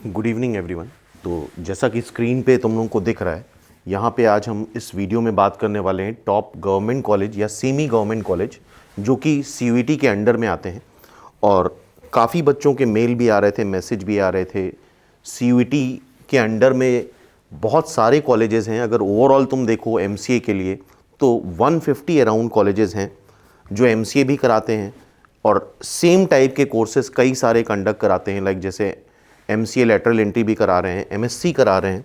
Good evening everyone. तो जैसा कि स्क्रीन पे तुम लोगों को दिख रहा है, यहाँ पे आज हम इस वीडियो में बात करने वाले हैं टॉप गवर्नमेंट कॉलेज या सेमी गवर्नमेंट कॉलेज जो कि सीयूईटी के अंडर में आते हैं। और काफ़ी बच्चों के मेल भी आ रहे थे, मैसेज भी आ रहे थे। सीयूईटी के अंडर में बहुत सारे कॉलेजेस हैं। अगर ओवरऑल तुम देखो एमसीए के लिए तो 150 अराउंड कॉलेजेस हैं जो एमसीए भी कराते हैं और सेम टाइप के कोर्सेज कई सारे कंडक्ट कराते हैं। लाइक जैसे एमसीए लैटरल एंट्री भी करा रहे हैं, एमएससी करा रहे हैं,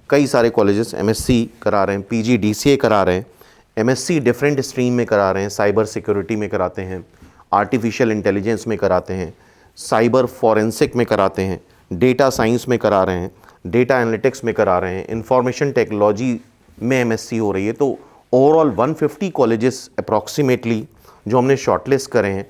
कई सारे कॉलेजेस एमएससी करा रहे हैं, पीजी डीसीए करा रहे हैं, एमएससी डिफरेंट स्ट्रीम में करा रहे हैं, साइबर सिक्योरिटी में कराते हैं, आर्टिफिशियल इंटेलिजेंस में कराते हैं, साइबर फॉरेंसिक में कराते हैं, डेटा साइंस में करा रहे हैं, डेटा एनालिटिक्स में करा रहे हैं, इंफॉर्मेशन टेक्नोलॉजी में एमएससी हो रही है। तो ओवरऑल 150 कॉलेजेस अप्रॉक्सीमेटली जो हमने शॉर्टलिस्ट करे हैं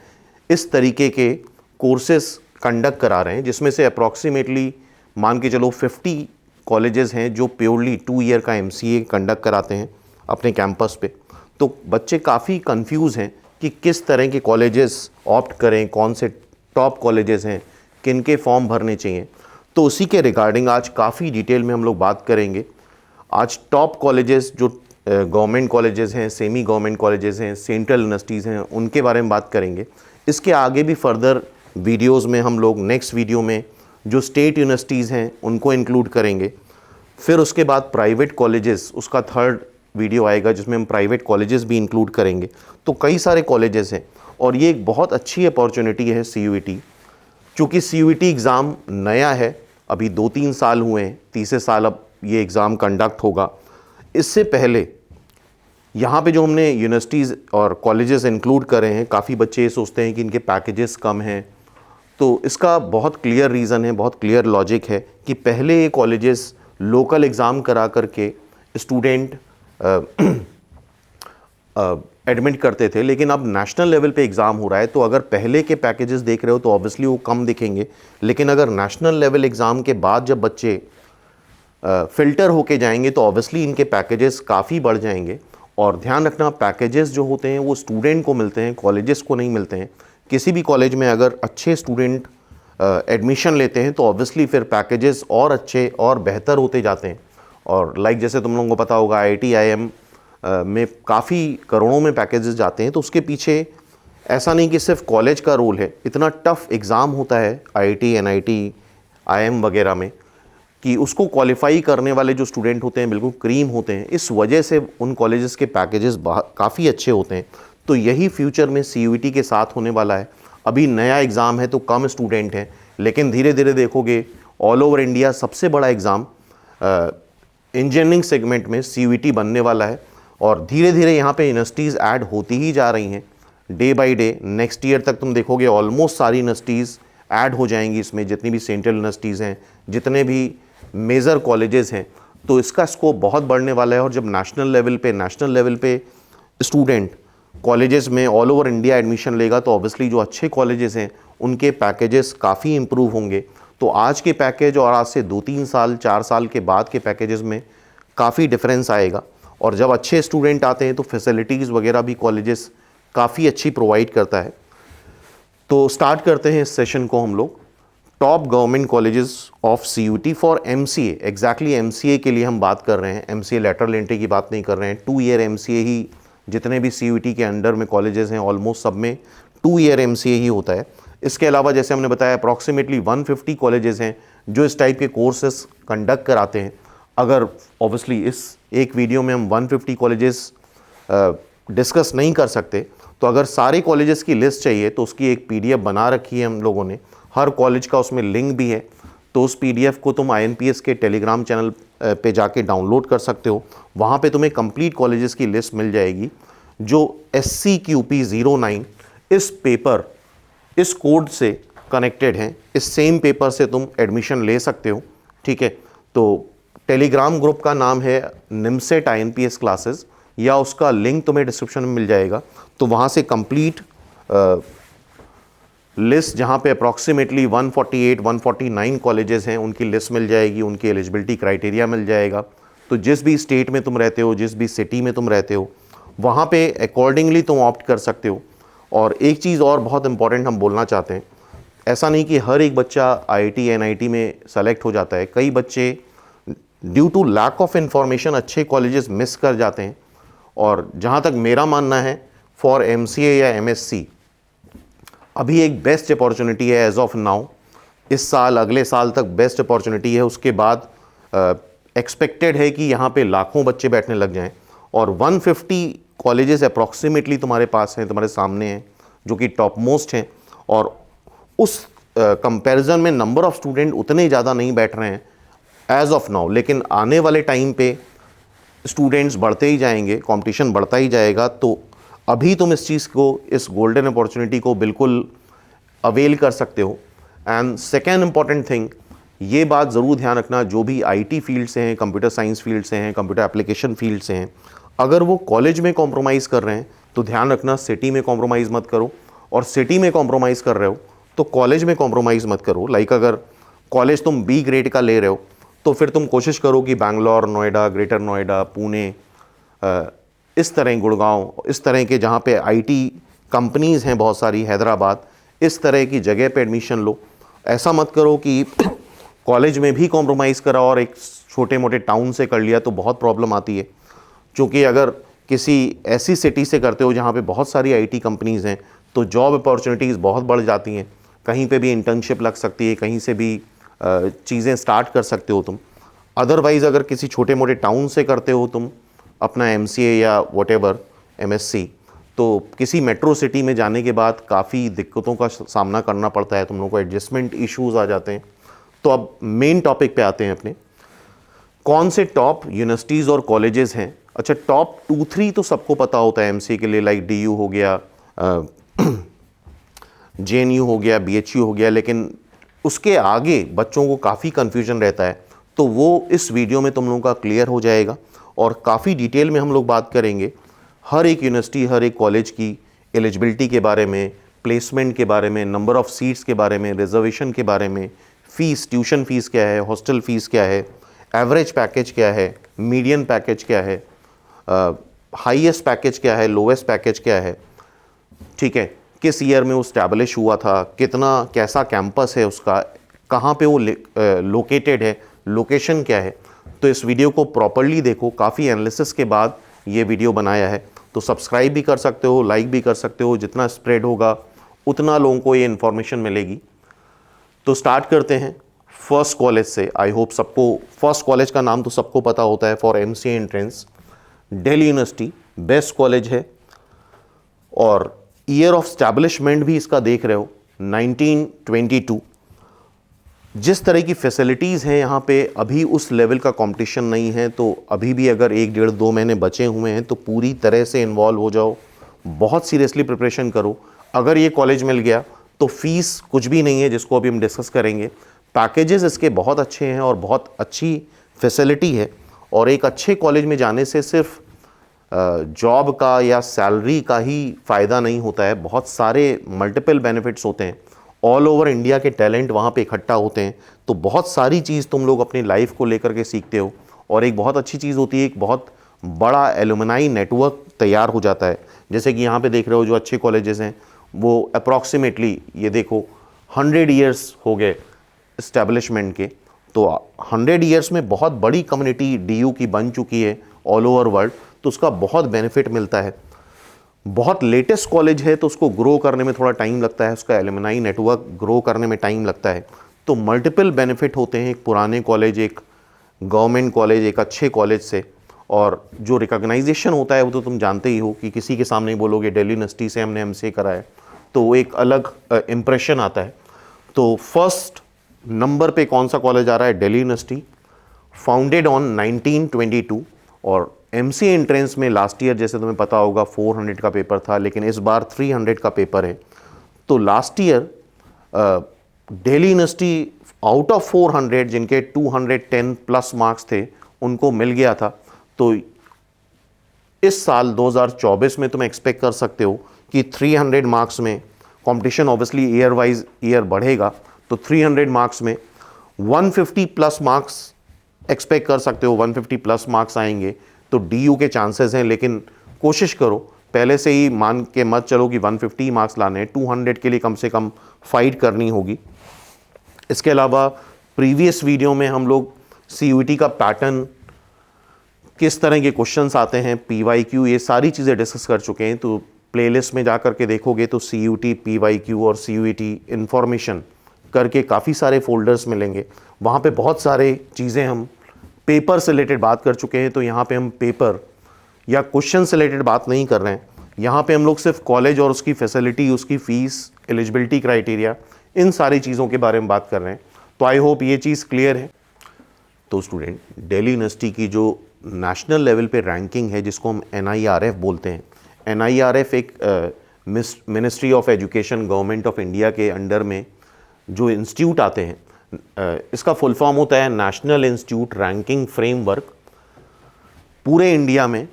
इस तरीके के कोर्सेस कंडक्ट करा रहे हैं, जिसमें से अप्रॉक्सीमेटली मान के चलो 50 कॉलेजेस हैं जो प्योरली 2 ईयर का एमसीए कंडक्ट कराते हैं अपने कैंपस पे। तो बच्चे काफ़ी कंफ्यूज हैं कि किस तरह के कॉलेजेस ऑप्ट करें, कौन से टॉप कॉलेजेस हैं, किन के फॉर्म भरने चाहिए। तो उसी के रिगार्डिंग आज काफ़ी डिटेल में हम लोग बात करेंगे। आज टॉप कॉलेजेस जो गवर्नमेंट कॉलेजेस हैं, सेमी गवर्नमेंट कॉलेजेस हैं, सेंट्रल यूनिवर्सिटीज़ हैं, उनके बारे में बात करेंगे। इसके आगे भी फर्दर वीडियोस में हम लोग नेक्स्ट वीडियो में जो स्टेट यूनिवर्सिटीज़ हैं उनको इंक्लूड करेंगे। फिर उसके बाद प्राइवेट कॉलेजेस, उसका थर्ड वीडियो आएगा जिसमें हम प्राइवेट कॉलेजेस भी इंक्लूड करेंगे। तो कई सारे कॉलेजेस हैं और ये एक बहुत अच्छी अपॉर्चुनिटी है सीयूईटी। चूँकि सीयूईटी एग्ज़ाम नया है, अभी 2-3 साल हुए हैं, तीसरे साल अब ये एग्ज़ाम कंडक्ट होगा। इससे पहले यहाँ पे जो हमने यूनिवर्सिटीज़ और कॉलेजेस इंक्लूड करे हैं, काफ़ी बच्चे ये सोचते हैं कि इनके पैकेजेस कम हैं। तो इसका बहुत क्लियर रीज़न है, बहुत क्लियर लॉजिक है कि पहले ये कॉलेजेस लोकल एग्ज़ाम करा करके स्टूडेंट एडमिट करते थे, लेकिन अब नेशनल लेवल पे एग्ज़ाम हो रहा है। तो अगर पहले के पैकेजेस देख रहे हो तो ऑब्वियसली वो कम दिखेंगे, लेकिन अगर नेशनल लेवल एग्ज़ाम के बाद जब बच्चे फ़िल्टर होके जाएंगे तो ऑब्वियसली इनके पैकेजेस काफ़ी बढ़ जाएंगे। और ध्यान रखना, पैकेजेस जो होते हैं वो स्टूडेंट को मिलते हैं, कॉलेजेस को नहीं मिलते हैं। किसी भी कॉलेज में अगर अच्छे स्टूडेंट एडमिशन लेते हैं तो ऑब्वियसली फिर पैकेजेस और अच्छे और बेहतर होते जाते हैं। और लाइक जैसे तुम लोगों को पता होगा आईआईटी आईएम में काफ़ी करोड़ों में पैकेजेस जाते हैं। तो उसके पीछे ऐसा नहीं कि सिर्फ कॉलेज का रोल है, इतना टफ एग्ज़ाम होता है आईआईटी एनआईटी आईएम वगैरह में कि उसको क्वालिफाई करने वाले जो स्टूडेंट होते हैं बिल्कुल क्रीम होते हैं। इस वजह से उन कॉलेजेस के पैकेजेस काफ़ी अच्छे होते हैं। तो यही फ्यूचर में सीयूईटी के साथ होने वाला है। अभी नया एग्ज़ाम है तो कम स्टूडेंट हैं, लेकिन धीरे धीरे देखोगे ऑल ओवर इंडिया सबसे बड़ा एग्ज़ाम इंजीनियरिंग सेगमेंट में सीयूईटी बनने वाला है। और धीरे धीरे यहाँ पे यूनिवर्सिटीज़ ऐड होती ही जा रही हैं day by day. Next year तक तुम देखोगे ऑलमोस्ट सारी यूनिवर्सिटीज़ ऐड हो जाएंगी इसमें, जितनी भी सेंट्रल यूनिवर्सिटीज़ हैं, जितने भी मेजर कॉलेजेस हैं। तो इसका स्कोप बहुत बढ़ने वाला है। और जब नेशनल लेवल पे स्टूडेंट कॉलेजेस में ऑल ओवर इंडिया एडमिशन लेगा तो ऑब्वियसली जो अच्छे कॉलेजेस हैं उनके पैकेजेस काफ़ी इंप्रूव होंगे। तो आज के पैकेज और आज से 2-3 साल 4 साल के बाद के पैकेजेस में काफ़ी डिफरेंस आएगा। और जब अच्छे स्टूडेंट आते हैं तो फैसिलिटीज़ वगैरह भी कॉलेजेस काफ़ी अच्छी प्रोवाइड करता है। तो स्टार्ट करते हैं इस सेशन को हम लोग। Top government colleges of CUET for MCA. Exactly MCA के लिए हम बात कर रहे हैं, एमसीए लैटरल एंट्री की बात नहीं कर रहे हैं। 2 ईयर एमसीए ही जितने भी सीयूईटी के अंडर में कॉलेजेस हैं ऑलमोस्ट सब में 2 ईयर एमसीए ही होता है। इसके अलावा जैसे हमने बताया अप्रॉक्सीमेटली 150 कॉलेजेस हैं जो इस टाइप के कोर्सेस कंडक्ट कराते हैं। अगर ऑब्वियसली इस एक वीडियो में हम 150 कॉलेजेस डिस्कस नहीं कर सकते, तो अगर सारे कॉलेजेस की लिस्ट चाहिए तो उसकी एक पीडीएफ बना रखी है हम लोगों ने, हर कॉलेज का उसमें लिंक भी है। तो उस पीडीएफ को तुम आईएनपीएस के टेलीग्राम चैनल पे जाके डाउनलोड कर सकते हो। वहाँ पे तुम्हें कंप्लीट कॉलेजेस की लिस्ट मिल जाएगी जो SCQP09 इस पेपर, इस कोड से कनेक्टेड हैं। इस सेम पेपर से तुम एडमिशन ले सकते हो, ठीक है। तो टेलीग्राम ग्रुप का नाम है निमसेट आईएनपीएस क्लासेस, या उसका लिंक तुम्हें डिस्क्रिप्शन में मिल जाएगा। तो वहाँ से कंप्लीट लिस्ट, जहाँ पे अप्रॉक्सीमेटली 148-149 कॉलेजेस हैं, उनकी लिस्ट मिल जाएगी, उनकी एलिजिबिलिटी क्राइटेरिया मिल जाएगा। तो जिस भी स्टेट में तुम रहते हो, जिस भी सिटी में तुम रहते हो, वहाँ पे अकॉर्डिंगली तुम ऑप्ट कर सकते हो। और एक चीज़ और बहुत इंपॉर्टेंट हम बोलना चाहते हैं, ऐसा नहीं कि हर एक बच्चा आईआईटी एनआईटी में सेलेक्ट हो जाता है। कई बच्चे due to lack of information अच्छे कॉलेजेस मिस कर जाते हैं। और जहाँ तक मेरा मानना है, फॉर एमसीए या एमएससी अभी एक बेस्ट अपॉर्चुनिटी है एज ऑफ नाउ। इस साल, अगले साल तक बेस्ट अपॉर्चुनिटी है। उसके बाद एक्सपेक्टेड है कि यहाँ पे लाखों बच्चे बैठने लग जाएं और 150 कॉलेजेस अप्रॉक्सीमेटली तुम्हारे पास हैं, तुम्हारे सामने हैं, जो कि टॉप मोस्ट हैं। और उस कंपैरिजन में नंबर ऑफ़ स्टूडेंट उतने ज़्यादा नहीं बैठ रहे हैं एज ऑफ नाउ, लेकिन आने वाले टाइम पे स्टूडेंट्स बढ़ते ही जाएंगे, कंपटीशन बढ़ता ही जाएगा। तो अभी तुम इस चीज़ को, इस गोल्डन अपॉर्चुनिटी को बिल्कुल अवेल कर सकते हो। एंड सेकेंड इंपॉर्टेंट थिंग, ये बात ज़रूर ध्यान रखना, जो भी आईटी फील्ड से हैं, कंप्यूटर साइंस फील्ड से हैं, कंप्यूटर एप्लीकेशन फील्ड से हैं, अगर वो कॉलेज में कॉम्प्रोमाइज़ कर रहे हैं तो ध्यान रखना सिटी में कॉम्प्रोमाइज़ मत करो, और सिटी में कॉम्प्रोमाइज़ कर रहे हो तो कॉलेज में कॉम्प्रोमाइज़ मत करो। लाइक अगर कॉलेज तुम बी ग्रेड का ले रहे हो तो फिर तुम कोशिश करो कि बैंगलोर, नोएडा, ग्रेटर नोएडा, पुणे, इस तरह गुड़गांव, इस तरह के जहाँ पे आईटी कंपनीज़ हैं बहुत सारी, हैदराबाद, इस तरह की जगह पे एडमिशन लो। ऐसा मत करो कि कॉलेज में भी कॉम्प्रोमाइज़ करा और एक छोटे मोटे टाउन से कर लिया, तो बहुत प्रॉब्लम आती है। क्योंकि अगर किसी ऐसी सिटी से करते हो जहाँ पे बहुत सारी आईटी कंपनीज़ हैं तो जॉब अपॉर्चुनिटीज़ बहुत बढ़ जाती हैं। कहीं पे भी इंटर्नशिप लग सकती है, कहीं से भी चीज़ें स्टार्ट कर सकते हो तुम। अदरवाइज़ अगर किसी छोटे मोटे टाउन से करते हो तुम अपना एमसीए या व्हाटएवर एमएससी, तो किसी मेट्रो सिटी में जाने के बाद काफ़ी दिक्कतों का सामना करना पड़ता है, तुम लोगों को एडजस्टमेंट इश्यूज़ आ जाते हैं। तो अब मेन टॉपिक पे आते हैं अपने, कौन से टॉप यूनिवर्सिटीज़ और कॉलेजेस हैं। अच्छा, टॉप 2-3 तो सबको पता होता है एमसीए के लिए, लाइक डीयू हो गया, जेएनयू हो गया, बीएचयू हो गया, लेकिन उसके आगे बच्चों को काफ़ी कन्फ्यूजन रहता है। तो वो इस वीडियो में तुम लोगों का क्लियर हो जाएगा और काफ़ी डिटेल में हम लोग बात करेंगे हर एक यूनिवर्सिटी, हर एक कॉलेज की एलिजिबिलिटी के बारे में, प्लेसमेंट के बारे में, नंबर ऑफ़ सीट्स के बारे में, रिजर्वेशन के बारे में, फ़ीस, ट्यूशन फ़ीस क्या है, हॉस्टल फ़ीस क्या है, एवरेज पैकेज क्या है, मीडियन पैकेज क्या है, हाईएस्ट पैकेज क्या है, लोवेस्ट पैकेज क्या है, ठीक है, किस ईयर में वो स्टैब्लिश हुआ था, कितना, कैसा कैंपस है उसका, कहाँ पे वो लोकेटेड है, लोकेशन क्या है। तो इस वीडियो को प्रॉपरली देखो, काफ़ी एनालिसिस के बाद ये वीडियो बनाया है। तो सब्सक्राइब भी कर सकते हो, लाइक भी कर सकते हो, जितना स्प्रेड होगा उतना लोगों को ये इन्फॉर्मेशन मिलेगी। तो स्टार्ट करते हैं फर्स्ट कॉलेज से। आई होप सबको फर्स्ट कॉलेज का नाम तो सबको पता होता है for MCA entrance, Delhi university best college है। और ईयर ऑफ स्टैब्लिशमेंट भी इसका देख रहे हो 1922। जिस तरह की फैसिलिटीज़ हैं यहाँ पे, अभी उस लेवल का कंपटीशन नहीं है। तो अभी भी अगर 1-1.5-2 महीने बचे हुए हैं तो पूरी तरह से इन्वॉल्व हो जाओ, बहुत सीरियसली प्रिपरेशन करो। अगर ये कॉलेज मिल गया तो फीस कुछ भी नहीं है, जिसको अभी हम डिस्कस करेंगे। पैकेजेस इसके बहुत अच्छे हैं और बहुत अच्छी फैसिलिटी है। और एक अच्छे कॉलेज में जाने से सिर्फ जॉब का या सैलरी का ही फ़ायदा नहीं होता है, बहुत सारे मल्टीपल बेनिफिट्स होते हैं। ऑल ओवर इंडिया के टैलेंट वहाँ पे इकट्ठा होते हैं, तो बहुत सारी चीज़ तुम लोग अपनी लाइफ को लेकर के सीखते हो। और एक बहुत अच्छी चीज़ होती है, एक बहुत बड़ा एलुमनाई नेटवर्क तैयार हो जाता है। जैसे कि यहाँ पे देख रहे हो जो अच्छे कॉलेजेस हैं वो अप्रॉक्सीमेटली, ये देखो 100 ईयर्स हो गए इस्टेब्लिशमेंट के। तो 100 ईयर्स में बहुत बड़ी कम्युनिटी डीयू की बन चुकी है ऑल ओवर वर्ल्ड, तो उसका बहुत बेनिफिट मिलता है। बहुत लेटेस्ट कॉलेज है तो उसको ग्रो करने में थोड़ा टाइम लगता है, उसका एलुमनाई नेटवर्क ग्रो करने में टाइम लगता है। तो मल्टीपल बेनिफिट होते हैं एक पुराने कॉलेज, एक गवर्नमेंट कॉलेज, एक अच्छे कॉलेज से। और जो रिकॉग्नाइजेशन होता है वो तो तुम जानते ही हो कि किसी के सामने बोलोगे दिल्ली यूनिवर्सिटी से हमने एमसीए करा है, तो वो एक अलग इम्प्रेशन आता है। तो फर्स्ट नंबर पे कौन सा कॉलेज आ रहा है? Delhi university, founded on 1922। और एमसीए एंट्रेंस में लास्ट ईयर जैसे तुम्हें पता होगा 400 का पेपर था, लेकिन इस बार 300 का पेपर है। तो last year Delhi university out of 400 जिनके 210 प्लस मार्क्स थे उनको मिल गया था। तो इस साल 2024 में तुम एक्सपेक्ट कर सकते हो कि 300 मार्क्स में, competition obviously year wise year बढ़ेगा, तो 300 मार्क्स में 150 प्लस मार्क्स एक्सपेक्ट कर सकते हो। 150 प्लस मार्क्स आएंगे तो डीयू के चांसेस हैं, लेकिन कोशिश करो पहले से ही मान के मत चलो कि 150 मार्क्स लाने हैं, 200 के लिए कम से कम फाइट करनी होगी। इसके अलावा प्रीवियस वीडियो में हम लोग CUET का पैटर्न, किस तरह के क्वेश्चंस आते हैं, PYQ, ये सारी चीज़ें डिस्कस कर चुके हैं। तो प्लेलिस्ट में जा कर के देखोगे तो CUET, PYQ और CUET इंफॉर्मेशन करके काफ़ी सारे फोल्डर्स मिलेंगे। वहाँ पे बहुत सारे चीज़ें हम पेपर से रिलेटेड बात कर चुके हैं। तो यहाँ पे हम पेपर या क्वेश्चन से रिलेटेड बात नहीं कर रहे हैं। यहाँ पे हम लोग सिर्फ कॉलेज और उसकी फैसिलिटी, उसकी फ़ीस, एलिजिबिलिटी क्राइटेरिया, इन सारी चीज़ों के बारे में बात कर रहे हैं। तो आई होप ये चीज़ क्लियर है। तो स्टूडेंट, दिल्ली यूनिवर्सिटी की जो नेशनल लेवल पे रैंकिंग है, जिसको हम NIRF बोलते हैं, NIRF एक ministry of education, government of India के अंडर में जो इंस्टीट्यूट आते हैं, इसका फुल फॉर्म होता है नेशनल इंस्टीट्यूट रैंकिंग फ्रेमवर्क। पूरे इंडिया में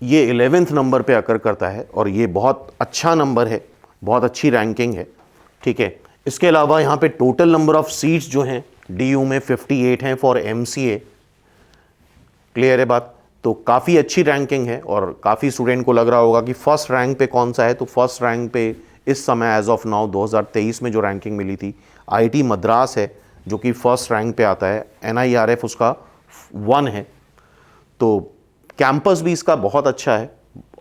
ये 11वें नंबर पे अकर करता है और ये बहुत अच्छा नंबर है, बहुत अच्छी रैंकिंग है, ठीक है। इसके अलावा यहाँ पे टोटल नंबर ऑफ सीट्स जो हैं DU में 58 हैं फॉर MCA। क्लियर है बात? तो काफ़ी अच्छी रैंकिंग है और काफ़ी स्टूडेंट को लग रहा होगा कि फर्स्ट रैंक पे कौन सा है। तो फर्स्ट रैंक पे इस समय एज ऑफ नाउ 2023 में जो रैंकिंग मिली थी, IIT मद्रास है जो कि फर्स्ट रैंक पे आता है, NIRF उसका 1 है। तो कैंपस भी इसका बहुत अच्छा है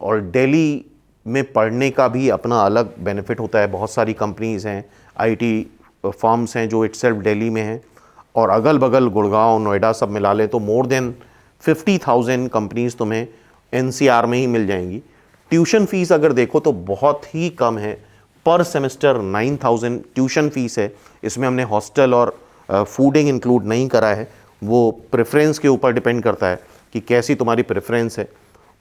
और दिल्ली में पढ़ने का भी अपना अलग बेनिफिट होता है। बहुत सारी कंपनीज़ हैं, IT फर्म्स हैं जो इटसेल्फ दिल्ली में हैं, और अगल बगल गुड़गांव, नोएडा सब मिला लें तो मोर देन 50,000 कंपनीज़ तुम्हें NCR में ही मिल जाएंगी। ट्यूशन फ़ीस अगर देखो तो बहुत ही कम है, पर सेमेस्टर 9,000 ट्यूशन फ़ीस है। इसमें हमने हॉस्टल और फूडिंग इंक्लूड नहीं करा है, वो प्रेफरेंस के ऊपर डिपेंड करता है कि कैसी तुम्हारी प्रेफरेंस है,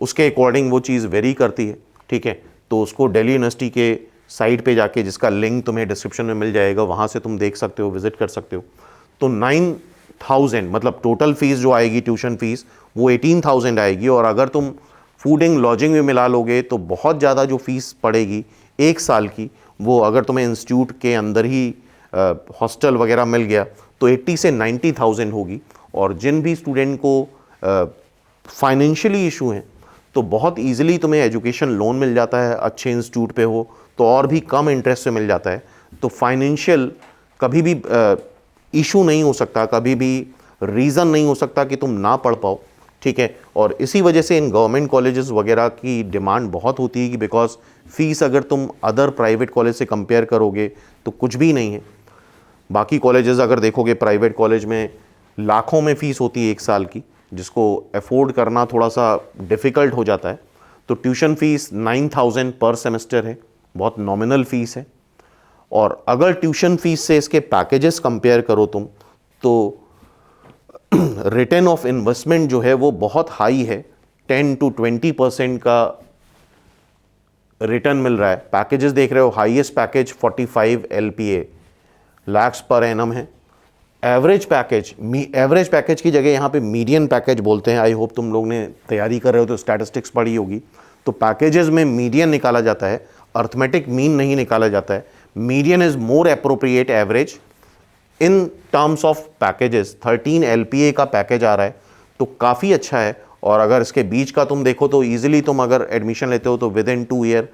उसके अकॉर्डिंग वो चीज़ वेरी करती है, ठीक है। तो उसको दिल्ली यूनिवर्सिटी के साइट पे जाके, जिसका लिंक तुम्हें डिस्क्रिप्शन में मिल जाएगा, वहाँ से तुम देख सकते हो, विजिट कर सकते हो। तो 9,000 मतलब टोटल फ़ीस जो आएगी ट्यूशन फ़ीस वो 18,000 आएगी। और अगर तुम फूडिंग लॉजिंग में मिला लोगे तो बहुत ज़्यादा जो फ़ीस पड़ेगी एक साल की, वो अगर तुम्हें इंस्टीट्यूट के अंदर ही हॉस्टल वगैरह मिल गया तो 80 से 90,000 होगी। और जिन भी स्टूडेंट को फाइनेंशियली इशू हैं तो बहुत ईजिली तुम्हें एजुकेशन लोन मिल जाता है, अच्छे इंस्टीट्यूट पे हो तो और भी कम इंटरेस्ट से मिल जाता है। तो फाइनेंशियल कभी भी इशू नहीं हो सकता, कभी भी रीज़न नहीं हो सकता कि तुम ना पढ़ पाओ, ठीक है। और इसी वजह से इन गवर्नमेंट कॉलेजेस वगैरह की डिमांड बहुत होती है कि बिकॉज फ़ीस अगर तुम अदर प्राइवेट कॉलेज से कंपेयर करोगे तो कुछ भी नहीं है। बाकी कॉलेजेस अगर देखोगे प्राइवेट कॉलेज में लाखों में फ़ीस होती है एक साल की, जिसको अफोर्ड करना थोड़ा सा डिफ़िकल्ट हो जाता है। तो ट्यूशन फ़ीस 9,000 पर सेमेस्टर है, बहुत नॉमिनल फ़ीस है। और अगर ट्यूशन फ़ीस से इसके पैकेजेस कंपेयर करो तुम तो रिटर्न ऑफ इन्वेस्टमेंट जो है वो बहुत हाई है, 10 to 20% का रिटर्न मिल रहा है। पैकेजेस देख रहे हो, highest package 45 LPA lakhs per annum है। एवरेज पैकेज की जगह यहाँ पे मीडियन पैकेज बोलते हैं। आई होप तुम लोग ने तैयारी कर रहे हो तो स्टैटिस्टिक्स पढ़ी होगी। तो पैकेजेस में मीडियन निकाला जाता है, अर्थमेटिक मीन नहीं निकाला जाता है। Median is more appropriate average in terms of packages. 13 LPA का पैकेज आ रहा है तो काफ़ी अच्छा है। और अगर इसके बीच का तुम देखो तो ईजिली तुम अगर एडमिशन लेते हो तो विद इन 2 ईयर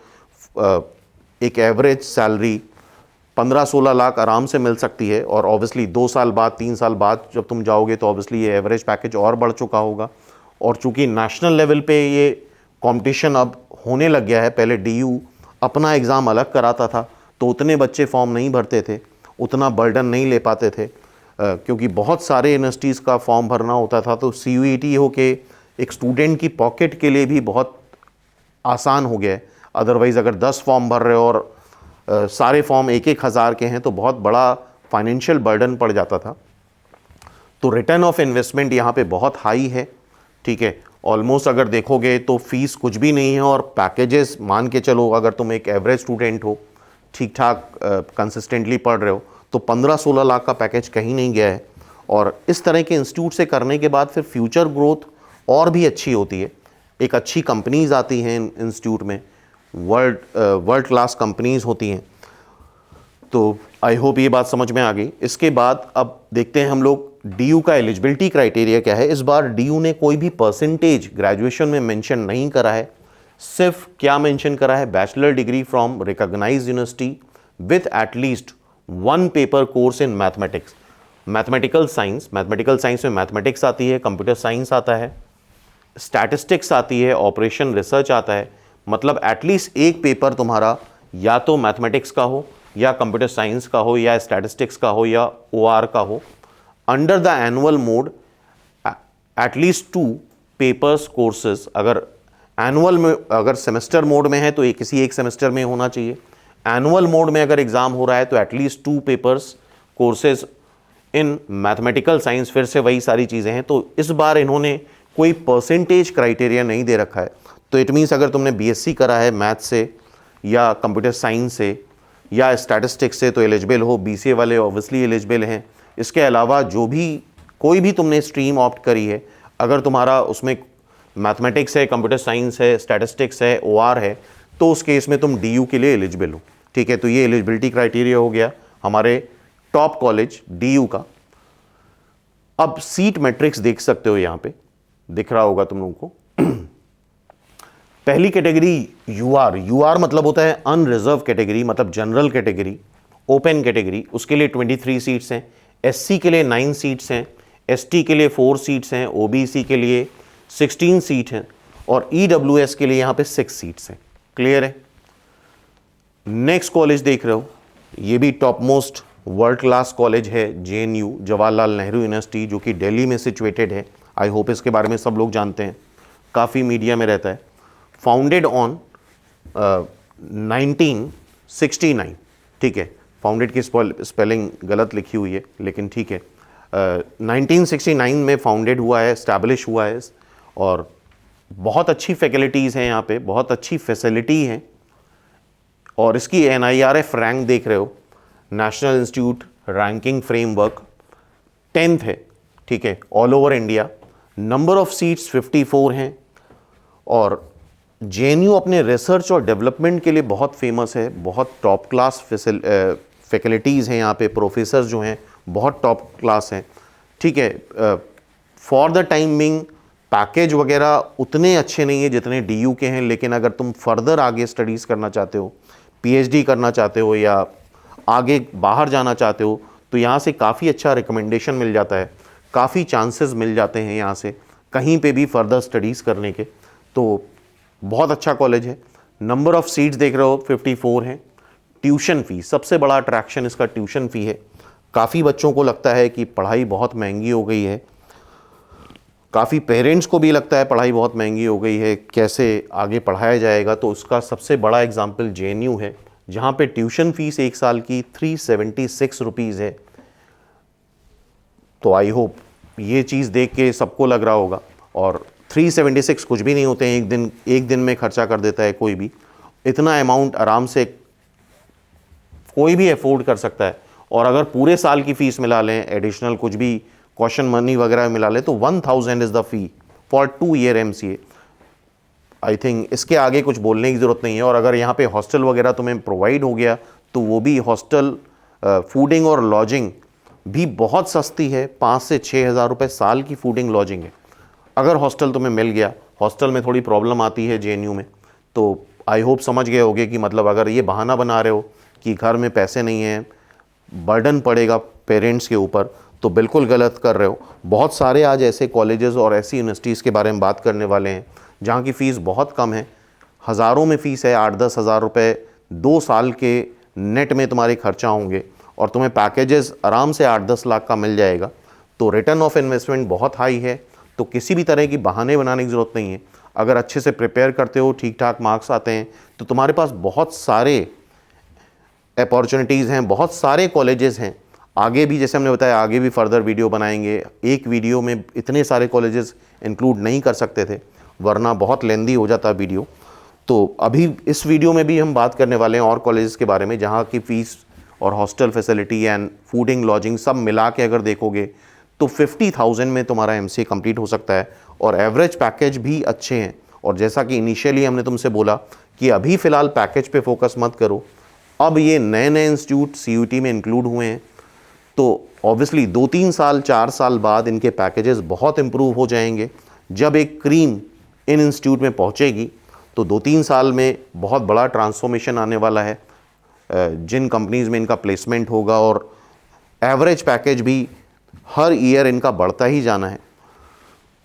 एक एवरेज सैलरी 15-16 लाख आराम से मिल सकती है। और ऑब्वियसली 2 साल बाद, 3 साल बाद जब तुम जाओगे तो ऑब्वियसली ये एवरेज पैकेज और बढ़ चुका होगा। और चूंकि नेशनल लेवल पे ये कंपटीशन अब होने लग गया है, पहले DU अपना एग्ज़ाम अलग कराता था तो उतने बच्चे फॉर्म नहीं भरते थे, उतना बर्डन नहीं ले पाते थे, क्योंकि बहुत सारे यूनिवर्सिटीज़ का फॉर्म भरना होता था। तो CUET हो के एक स्टूडेंट की पॉकेट के लिए भी बहुत आसान हो गया है। अदरवाइज़ अगर 10 फॉर्म भर रहे हो और सारे फॉर्म 1-1 हज़ार के हैं तो बहुत बड़ा फाइनेंशियल बर्डन पड़ जाता था। तो रिटर्न ऑफ इन्वेस्टमेंट यहाँ पे बहुत हाई है, ठीक है। ऑलमोस्ट अगर देखोगे तो फीस कुछ भी नहीं है और पैकेजेस मान के चलो, अगर तुम एक एवरेज स्टूडेंट हो, ठीक ठाक कंसिस्टेंटली पढ़ रहे हो तो 15-16 लाख का पैकेज कहीं नहीं गया है। और इस तरह के इंस्टीट्यूट से करने के बाद फिर फ्यूचर ग्रोथ और भी अच्छी होती है। एक अच्छी कंपनीज आती हैं इंस्टीट्यूट में, वर्ल्ड क्लास कंपनीज होती हैं। तो आई होप ये बात समझ में आ गई। इसके बाद अब देखते हैं हम लोग DU का एलिजिबिलिटी क्राइटेरिया क्या है। इस बार DU ने कोई भी परसेंटेज ग्रेजुएशन में मेंशन नहीं करा है, सिर्फ क्या मेंशन करा है, bachelor degree from recognised university with at least 1 paper course in mathematics, mathematical science में मैथमेटिक्स आती है, कंप्यूटर साइंस आता है, स्टैटिस्टिक्स आती है, ऑपरेशन रिसर्च आता है, मतलब एटलीस्ट एक पेपर तुम्हारा या तो मैथमेटिक्स का हो या कंप्यूटर साइंस का हो या स्टैटिस्टिक्स का हो या ओआर का हो, under the annual mode at least 2 papers courses. अगर एनुअल में, अगर सेमेस्टर मोड में है तो किसी एक सेमेस्टर में होना चाहिए, एनुअल मोड में अगर एग्जाम हो रहा है तो at least 2 papers courses in mathematical science. फिर से वही सारी चीज़ें हैं। तो इस बार इन्होंने कोई परसेंटेज क्राइटेरिया नहीं दे रखा है, तो इट मीन्स अगर तुमने बीएससी करा है मैथ से या कंप्यूटर साइंस से या स्टैटिस्टिक्स से तो एलिजिबल हो, बीसीए वाले ऑब्वियसली एलिजिबल हैं। इसके अलावा जो भी कोई भी तुमने स्ट्रीम ऑप्ट करी है, अगर तुम्हारा उसमें मैथमेटिक्स है, कंप्यूटर साइंस है, स्टैटिस्टिक्स है, ओआर है, तो उस केस में तुम डीयू के लिए एलिजिबल हो। ठीक है, तो ये एलिजिबिलिटी क्राइटेरिया हो गया हमारे टॉप कॉलेज डीयू का। अब सीट मैट्रिक्स देख सकते हो, यहां पे दिख रहा होगा तुम लोगों को। पहली कैटेगरी यूआर मतलब होता है अनरिजर्व कैटेगरी, मतलब जनरल कैटेगरी, ओपन कैटेगरी, उसके लिए 23 सीट्स हैं, एससी के लिए 9 सीट्स हैं, एसटी के लिए 4 सीट्स हैं, ओबीसी के लिए 16 सीट हैं और ईडब्ल्यूएस के लिए यहां पे 6 सीट्स हैं। क्लियर है। नेक्स्ट कॉलेज देख रहे हो, ये भी top most world class college है, जेएनयू जवाहरलाल नेहरू यूनिवर्सिटी, जो कि दिल्ली में सिचुएटेड है। आई होप इसके बारे में सब लोग जानते हैं, काफ़ी मीडिया में रहता है। फाउंडेड ऑन 1969, ठीक है, फाउंडेड की स्पेलिंग गलत लिखी हुई है लेकिन ठीक है, 1969 में फाउंडेड हुआ है, एस्टैब्लिश हुआ है और बहुत अच्छी फैकल्टीज़ हैं यहाँ पे, बहुत अच्छी फैसिलिटी हैं। और इसकी NIRF रैंक देख रहे हो, national institute ranking framework 10th है, ठीक है, all over India. Number of seats 54 हैं और जेएनयू अपने रिसर्च और डेवलपमेंट के लिए बहुत फेमस है, बहुत टॉप क्लास फैकल्टीज़ हैं यहाँ पे, प्रोफेसर जो हैं बहुत टॉप क्लास हैं। ठीक है, for the time being package वगैरह उतने अच्छे नहीं है जितने डीयू के हैं, लेकिन अगर तुम फर्दर आगे स्टडीज़ करना चाहते हो, पीएचडी करना चाहते हो या आगे बाहर जाना चाहते हो, तो यहाँ से काफ़ी अच्छा रिकमेंडेशन मिल जाता है, काफ़ी चांसेस मिल जाते हैं यहाँ से कहीं पे भी फर्दर स्टडीज़ करने के। तो बहुत अच्छा कॉलेज है। नंबर ऑफ़ सीट्स देख रहे हो 54 हैं। ट्यूशन फ़ी, सबसे बड़ा अट्रैक्शन इसका ट्यूशन फ़ी है। काफ़ी बच्चों को लगता है कि पढ़ाई बहुत महंगी हो गई है, काफ़ी पेरेंट्स को भी लगता है पढ़ाई बहुत महंगी हो गई है, कैसे आगे पढ़ाया जाएगा। तो उसका सबसे बड़ा एग्जाम्पल जेएनयू है, जहाँ पे ट्यूशन फ़ीस एक साल की 376 रुपीज़ है। तो आई होप ये चीज़ देख के सबको लग रहा होगा, और 376 कुछ भी नहीं होते हैं, एक दिन में खर्चा कर देता है कोई भी। इतना अमाउंट आराम से कोई भी अफोर्ड कर सकता है। और अगर पूरे साल की फ़ीस मिला लें, एडिशनल कुछ भी क्वेश्चन मनी वगैरह मिला लें, तो 1000 is the fee for 2 year MCA। I think इसके आगे कुछ बोलने की ज़रूरत नहीं है। और अगर यहाँ पे हॉस्टल वगैरह तुम्हें प्रोवाइड हो गया तो वो भी हॉस्टल, फूडिंग और लॉजिंग भी बहुत सस्ती है, 5 से 6 हज़ार रुपये साल की फूडिंग लॉजिंग है। अगर हॉस्टल तुम्हें मिल गया, हॉस्टल में थोड़ी प्रॉब्लम आती है जेएनयू में, तो आई होप समझ गए होगे कि मतलब अगर ये बहाना बना रहे हो कि घर में पैसे नहीं हैं, बर्डन पड़ेगा पेरेंट्स के ऊपर, तो बिल्कुल गलत कर रहे हो। बहुत सारे आज ऐसे कॉलेजेस और ऐसी यूनिवर्सिटीज़ के बारे में बात करने वाले हैं जहाँ की फ़ीस बहुत कम है, हज़ारों में फ़ीस है, 8-10 हज़ार रुपये 2 साल के नेट में तुम्हारे खर्चा होंगे और तुम्हें पैकेजेस आराम से 8-10 लाख का मिल जाएगा। तो रिटर्न ऑफ इन्वेस्टमेंट बहुत हाई है। तो किसी भी तरह की बहाने बनाने की ज़रूरत नहीं है। अगर अच्छे से प्रिपेयर करते हो, ठीक ठाक मार्क्स आते हैं, तो तुम्हारे पास बहुत सारे अपॉर्चुनिटीज़ हैं, बहुत सारे कॉलेजेस हैं। आगे भी जैसे हमने बताया, आगे भी फर्दर वीडियो बनाएंगे। एक वीडियो में इतने सारे कॉलेजेस इंक्लूड नहीं कर सकते थे, वरना बहुत लेंदी हो जाता वीडियो। तो अभी इस वीडियो में भी हम बात करने वाले हैं और कॉलेजेस के बारे में, जहाँ की फ़ीस और hostel facility and fooding lodging सब मिला के अगर देखोगे तो 50,000 में तुम्हारा MCA कंप्लीट हो सकता है। और एवरेज पैकेज भी अच्छे हैं। और जैसा कि इनिशियली हमने तुमसे बोला कि अभी फ़िलहाल पैकेज पे फोकस मत करो, अब ये नए नए इंस्टीट्यूट CUET में इंक्लूड हुए हैं, तो ऑब्वियसली 2-3 साल 4 साल बाद इनके पैकेजेस बहुत इंप्रूव हो जाएंगे। जब एक क्रीम इन इंस्टीट्यूट में पहुंचेगी तो 2-3 साल में बहुत बड़ा ट्रांसफॉर्मेशन आने वाला है जिन कंपनीज़ में इनका प्लेसमेंट होगा, और एवरेज पैकेज भी हर ईयर इनका बढ़ता ही जाना है।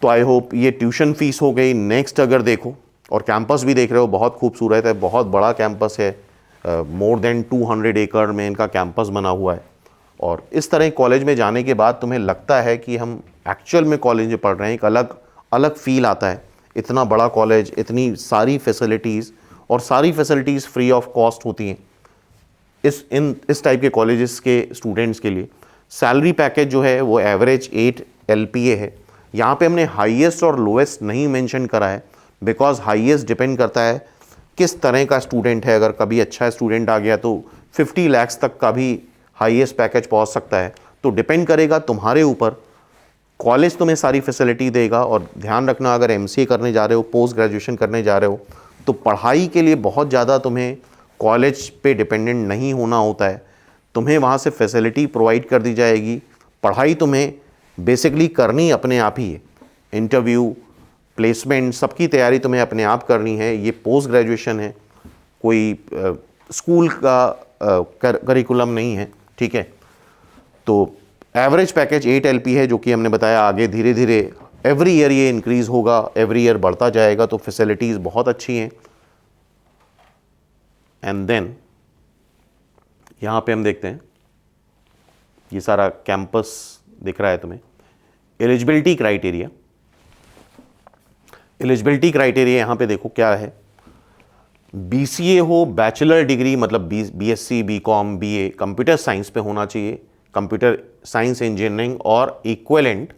तो आई होप ये ट्यूशन फीस हो गई। नेक्स्ट अगर देखो, और कैंपस भी देख रहे हो, बहुत खूबसूरत है, बहुत बड़ा कैंपस है, मोर देन 200 एकड़ में इनका कैंपस बना हुआ है। और इस तरह कॉलेज में जाने के बाद तुम्हें लगता है कि हम एक्चुअल में कॉलेज में पढ़ रहे हैं, एक अलग अलग फील आता है। इतना बड़ा कॉलेज, इतनी सारी फैसिलिटीज़, और सारी फैसिलिटीज़ फ्री ऑफ कॉस्ट होती हैं इस टाइप के कॉलेजेस के स्टूडेंट्स के लिए। सैलरी पैकेज जो है वो एवरेज 8 LPA है। यहाँ पे हमने हाईएस्ट और लोएस्ट नहीं मेंशन करा है, बिकॉज हाईएस्ट डिपेंड करता है किस तरह का स्टूडेंट है। अगर कभी अच्छा स्टूडेंट आ गया तो 50 लाख तक का भी हाईएस्ट पैकेज पहुँच सकता है। तो डिपेंड करेगा तुम्हारे ऊपर। कॉलेज तुम्हें सारी फैसिलिटी देगा, और ध्यान रखना अगर MCA करने जा रहे हो, पोस्ट ग्रेजुएशन करने जा रहे हो, तो पढ़ाई के लिए बहुत ज़्यादा तुम्हें कॉलेज पे डिपेंडेंट नहीं होना होता है। तुम्हें वहाँ से फैसिलिटी प्रोवाइड कर दी जाएगी। पढ़ाई तुम्हें बेसिकली करनी अपने आप ही है। इंटरव्यू, प्लेसमेंट, सबकी तैयारी तुम्हें अपने आप करनी है। ये पोस्ट ग्रेजुएशन है, कोई स्कूल का करिकुलम नहीं है, ठीक है। तो एवरेज पैकेज 8 LP है, जो कि हमने बताया आगे धीरे धीरे एवरी ईयर ये इंक्रीज़ होगा, एवरी ईयर बढ़ता जाएगा। तो फैसिलिटीज़ बहुत अच्छी हैं। एंड देन यहाँ पे हम देखते हैं, ये सारा कैंपस दिख रहा है तुम्हें। एलिजिबिलिटी क्राइटेरिया, एलिजिबिलिटी क्राइटेरिया यहाँ पे देखो क्या है। BCA हो, बैचलर डिग्री मतलब BSc, BCom, BA computer science पे होना चाहिए, कंप्यूटर साइंस इंजीनियरिंग, और इक्विवेलेंट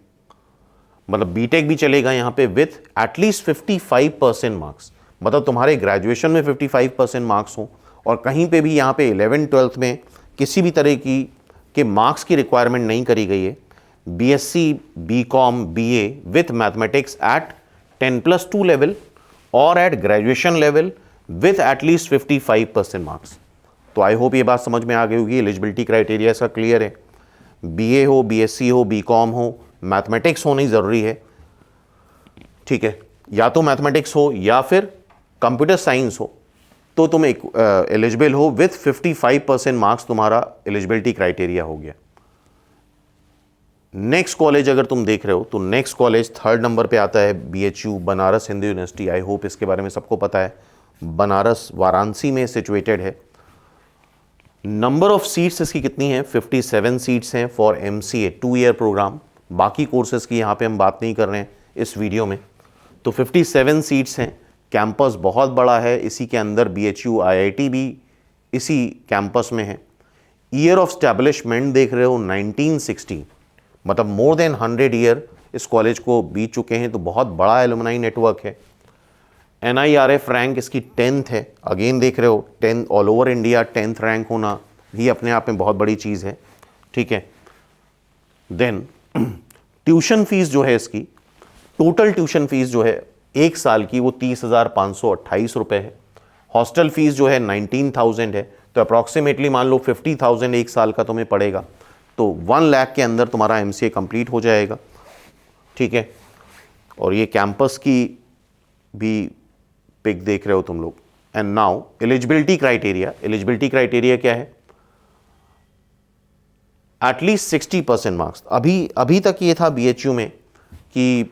मतलब बीटेक भी चलेगा यहाँ पे, विथ एटलीस्ट 55% मार्क्स। मतलब तुम्हारे ग्रेजुएशन में 55% मार्क्स हो, और कहीं पे भी यहाँ पे 11th-12th में किसी भी तरह के मार्क्स की रिक्वायरमेंट नहीं करी गई है। BSc, BCom, BA with mathematics at 10+2 level और at graduation level with at least 55% marks. तो आई होप ये बात समझ में आ गई होगी। एलिजिबिलिटी क्राइटेरिया इसका क्लियर है। BA हो, BSc हो, BCom हो, मैथमेटिक्स होनी ज़रूरी है, ठीक है। या तो मैथमेटिक्स हो या फिर कंप्यूटर साइंस हो, तो तुम एलिजिबल हो विथ 55% मार्क्स। तुम्हारा एलिजिबिलिटी क्राइटेरिया हो गया। नेक्स्ट कॉलेज अगर तुम देख रहे हो, तो नेक्स्ट कॉलेज 3rd नंबर पे आता है BHU, Banaras Hindu university. I hope इसके बारे में सबको पता है। बनारस वाराणसी में सिचुएटेड है। नंबर ऑफ सीट्स इसकी कितनी है? 57 सीट्स हैं फॉर MCA 2 ईयर प्रोग्राम। बाकी कोर्सेज की यहाँ पे हम बात नहीं कर रहे हैं इस वीडियो में। तो 57 सीट्स हैं। कैंपस बहुत बड़ा है, इसी के अंदर BHU IIT भी इसी कैंपस में है। ईयर ऑफ स्टैब्लिशमेंट देख रहे हो 1960, मतलब मोर देन 100 ईयर इस कॉलेज को बीत चुके हैं। तो बहुत बड़ा एलुमनाई नेटवर्क है। NIRF रैंक इसकी 10th है। अगेन देख रहे हो 10 all over India 10th rank होना भी अपने आप में बहुत बड़ी चीज़ है, ठीक है। देन ट्यूशन फीस जो है इसकी, टोटल ट्यूशन फीस जो है एक साल की वो 30,528 रुपये है। हॉस्टल फीस जो है 19,000 है। तो अप्रॉक्सीमेटली मान लो 50,000 एक साल का तुम्हें पड़ेगा। तो 1 लाख के अंदर तुम्हारा MCA कंप्लीट हो जाएगा, ठीक है। और ये कैंपस की भी पिक देख रहे हो तुम लोग। And now eligibility criteria. Eligibility criteria क्या है? At least 60% marks. अभी तक ये था BHU में कि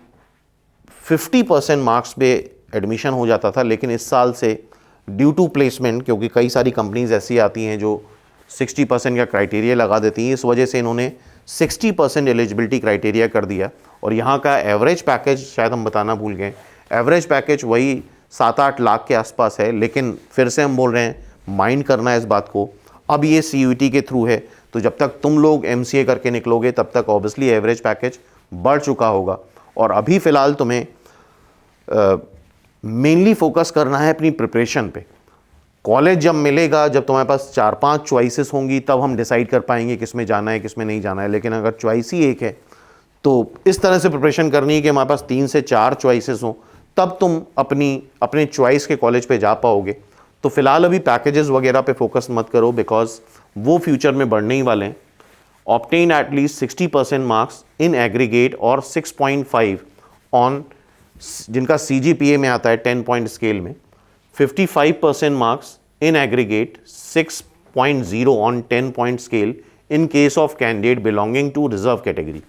50% मार्क्स पे एडमिशन हो जाता था, लेकिन इस साल से ड्यू टू प्लेसमेंट, क्योंकि कई सारी कंपनीज ऐसी आती हैं जो 60% का क्राइटेरिया लगा देती हैं, इस वजह से इन्होंने 60% एलिजिबिलिटी क्राइटेरिया कर दिया। और यहाँ का एवरेज पैकेज शायद हम बताना भूल गए, एवरेज पैकेज वही 7-8 लाख के आसपास है। लेकिन फिर से हम बोल रहे हैं, माइंड करना है इस बात को। अब ये CUET के थ्रू है, तो जब तक तुम लोग MCA करके निकलोगे तब तक ऑब्वियसली एवरेज पैकेज बढ़ चुका होगा। और अभी फ़िलहाल तुम्हें मेनली फोकस करना है अपनी प्रिपरेशन पे। कॉलेज जब मिलेगा, जब तुम्हारे पास 4-5 चॉइसेस होंगी, तब हम डिसाइड कर पाएंगे किस में जाना है, किस में नहीं जाना है। लेकिन अगर चॉइस ही एक है, तो इस तरह से प्रिपरेशन करनी है कि हमारे पास 3 से 4 चॉइसेस हों, तब तुम अपने चॉइस के कॉलेज पे जा पाओगे। तो फिलहाल अभी पैकेजेस वगैरह पे फोकस मत करो, बिकॉज वो फ्यूचर में बढ़ने ही वाले हैं। Obtain at least 60% marks in aggregate और 6.5 ऑन जिनका CGPA में आता है 10 पॉइंट स्केल में, 55% marks in aggregate, 6.0 on 10-point scale in case of candidate belonging to reserve category.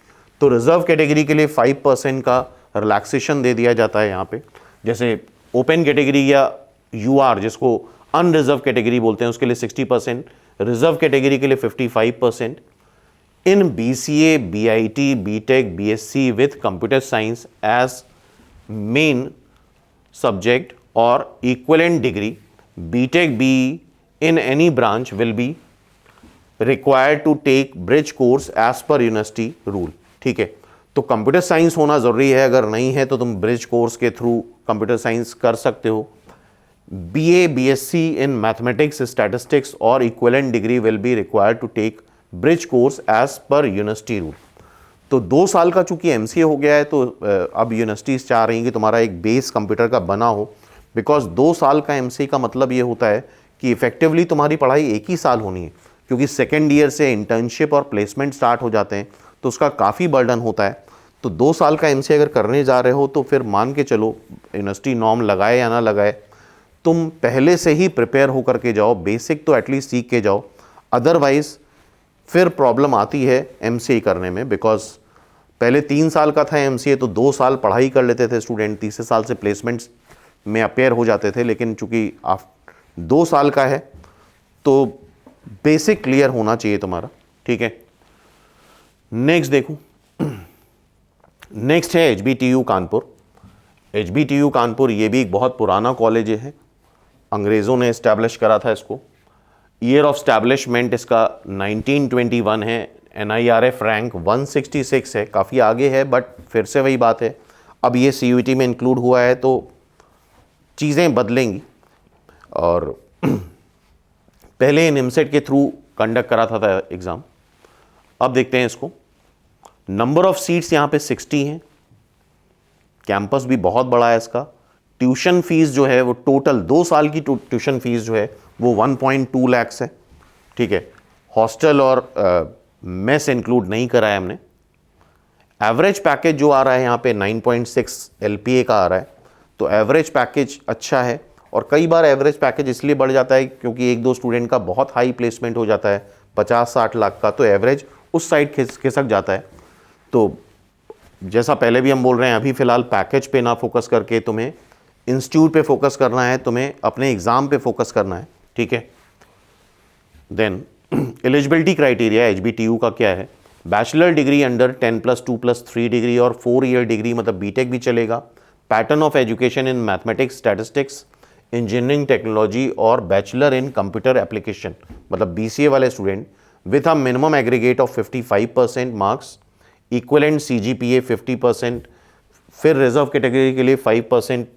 तो रिजर्व कैटेगरी के लिए 5% का रिलैक्सेशन दे दिया जाता है यहाँ पे। जैसे ओपन कैटेगरी या यूआर जिसको अनरिजर्व कैटेगरी बोलते हैं उसके लिए 60%, रिजर्व कैटेगरी के लिए 55%। इन BCA, BIT, BTech, BSc with computer science as main subject or equivalent degree, BTech BE in any branch will be required to take bridge course as per university rule। ठीक है, तो computer science होना ज़रूरी है, अगर नहीं है तो तुम ब्रिज कोर्स के थ्रू कंप्यूटर साइंस कर सकते हो। BA, BSc in mathematics, statistics और equivalent degree will be required to take bridge course as per university rule। तो 2 साल का चूंकि MCA हो गया है तो अब यूनिवर्सिटीज़ चाह रही हैं कि तुम्हारा एक बेस कंप्यूटर का बना हो, बिकॉज 2 साल का MCA का मतलब ये होता है कि इफेक्टिवली तुम्हारी पढ़ाई एक ही साल होनी है, क्योंकि सेकेंड ईयर से इंटर्नशिप और प्लेसमेंट स्टार्ट हो जाते हैं तो उसका काफ़ी बर्डन होता है। तो 2 साल का MCA अगर करने जा रहे हो तो फिर मान के चलो यूनिवर्सिटी नॉर्म लगाए या ना लगाए, तुम पहले से ही प्रिपेयर होकर के जाओ, बेसिक तो एटलीस्ट सीख के जाओ, अदरवाइज फिर प्रॉब्लम आती है MCA करने में। बिकॉज पहले 3 साल का था MCA तो 2 साल पढ़ाई कर लेते थे स्टूडेंट, तीसरे साल से प्लेसमेंट्स में अपेयर हो जाते थे, लेकिन चूंकि 2 साल का है तो बेसिक क्लियर होना चाहिए तुम्हारा। ठीक है, नेक्स्ट देखो, नेक्स्ट है HBTU कानपुर। HBTU कानपुर ये भी एक बहुत पुराना कॉलेज है, अंग्रेज़ों ने इस्टेब्लिश करा था इसको। ईयर ऑफ स्टैब्लिशमेंट इसका 1921 है। NIRF रैंक 166 है, काफ़ी आगे है, बट फिर से वही बात है, अब ये CUET में इंक्लूड हुआ है तो चीज़ें बदलेंगी। और पहले निमसेट के थ्रू कंडक्ट करा था एग्ज़ाम, अब देखते हैं इसको। नंबर ऑफ सीट्स यहाँ पे 60 हैं, कैंपस भी बहुत बड़ा है इसका। ट्यूशन फीस जो है वो टोटल 2 साल की ट्यूशन फीस जो है वो 1.2 लाख है। ठीक है, हॉस्टल और मेस इंक्लूड नहीं करा है हमने। एवरेज पैकेज जो आ रहा है यहाँ पे 9.6 LPA का आ रहा है, तो एवरेज पैकेज अच्छा है। और कई बार एवरेज पैकेज इसलिए बढ़ जाता है क्योंकि 1-2 स्टूडेंट का बहुत हाई प्लेसमेंट हो जाता है 50-60 लाख का, तो एवरेज उस साइड खिसक जाता है। तो जैसा पहले भी हम बोल रहे हैं, अभी फ़िलहाल पैकेज पे ना फोकस करके तुम्हें इंस्टीट्यूट पे फोकस करना है, तुम्हें अपने एग्ज़ाम पे फोकस करना है। ठीक है, देन एलिजिबिलिटी क्राइटेरिया HBTU का क्या है? बैचलर डिग्री अंडर 10+2+3 डिग्री और 4 ईयर डिग्री, मतलब BTech भी चलेगा। Pattern of education in mathematics, statistics, engineering technology और बैचलर इन कंप्यूटर एप्लीकेशन, मतलब BCA वाले student with a minimum aggregate of 55% marks, equivalent CGPA 50%, फिर रिजर्व कैटेगरी के लिए 5%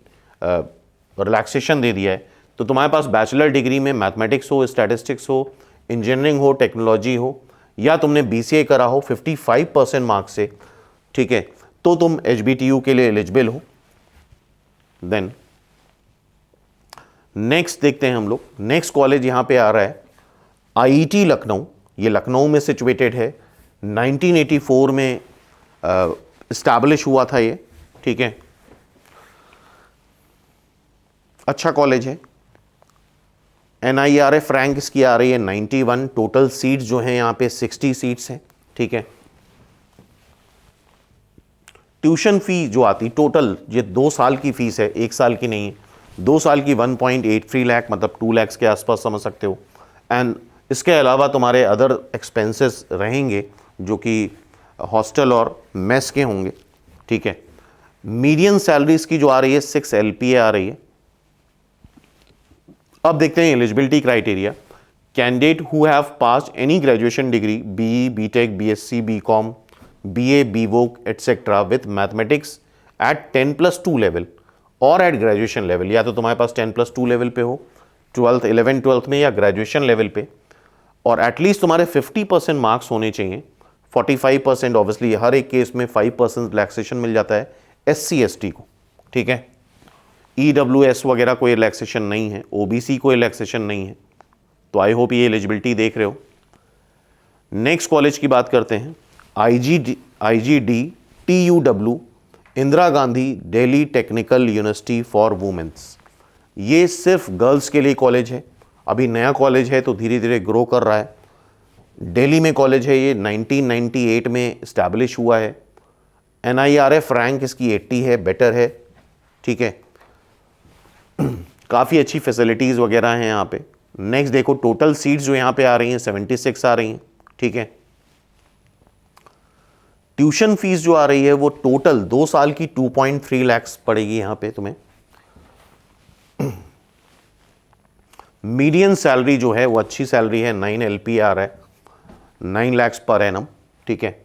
रिलैक्सेशन दे दिया है। तो तुम्हारे पास बैचलर डिग्री में मैथमेटिक्स हो, स्टैटिस्टिक्स हो, इंजीनियरिंग हो, टेक्नोलॉजी हो, या तुमने BCA करा हो 55% मार्क्स से, ठीक है, तो तुम HBTU के लिए एलिजिबल हो। देन नेक्स्ट देखते हैं हम लोग। नेक्स्ट कॉलेज यहाँ पे आ रहा है IET लखनऊ। ये लखनऊ में सिचुएटेड है, 1984 में इस्टेब्लिश हुआ था ये। ठीक है, अच्छा कॉलेज है। NIRF रैंक इसकी आ रही है 91। टोटल सीट्स जो हैं यहाँ पे 60 सीट्स हैं। ठीक है, ट्यूशन फी जो आती टोटल, ये 2 साल की फीस है, 1 साल की नहीं है। 2 साल की 1.83 लाख, मतलब 2 लाख के आसपास समझ सकते हो। एंड इसके अलावा तुम्हारे अदर एक्सपेंसेस रहेंगे जो कि हॉस्टल और मेस के होंगे। ठीक है, मीडियन सैलरीज की जो आ रही है 6 LPA आ रही है। अब देखते हैं eligibility criteria. Candidate who have passed any graduation degree, BE, BTech, BSc, BCom, BA, BVoc etcetera with mathematics at 10+2 level और एट ग्रेजुएशन लेवल, या तो तुम्हारे पास 10+2 लेवल पे हो 12th 11 12th में, या ग्रेजुएशन लेवल पे, और एटलीस्ट तुम्हारे 50% मार्क्स होने चाहिए। 45% ऑब्वियसली हर एक केस में 5% रिलैक्सेशन मिल जाता है SC ST को। ठीक है, EWS वगैरह कोई रिलैक्सेशन नहीं है, OBC कोई रिलैक्सेशन नहीं है। तो आई होप ये एलिजिबिलिटी देख रहे हो। नेक्स्ट कॉलेज की बात करते हैं, IGD TUW, Indira Gandhi Delhi technical university for women's. ये सिर्फ गर्ल्स के लिए कॉलेज है, अभी नया कॉलेज है तो धीरे धीरे ग्रो कर रहा है। दिल्ली में कॉलेज है, ये 1998 में इस्टेब्लिश हुआ है। NIRF रैंक इसकी 80 है, बेटर है, ठीक है। काफ़ी अच्छी फैसिलिटीज़ वगैरह हैं यहाँ पे। नेक्स्ट देखो, टोटल सीट्स जो यहाँ पे आ रही हैं 76 आ रही हैं, ठीक है। ट्यूशन फीस जो आ रही है वो टोटल 2 साल की 2.3 लाख पड़ेगी यहाँ पे तुम्हें। मीडियन सैलरी जो है वो अच्छी सैलरी है, 9 LPR है, 9 लाख पर एनम, ठीक है।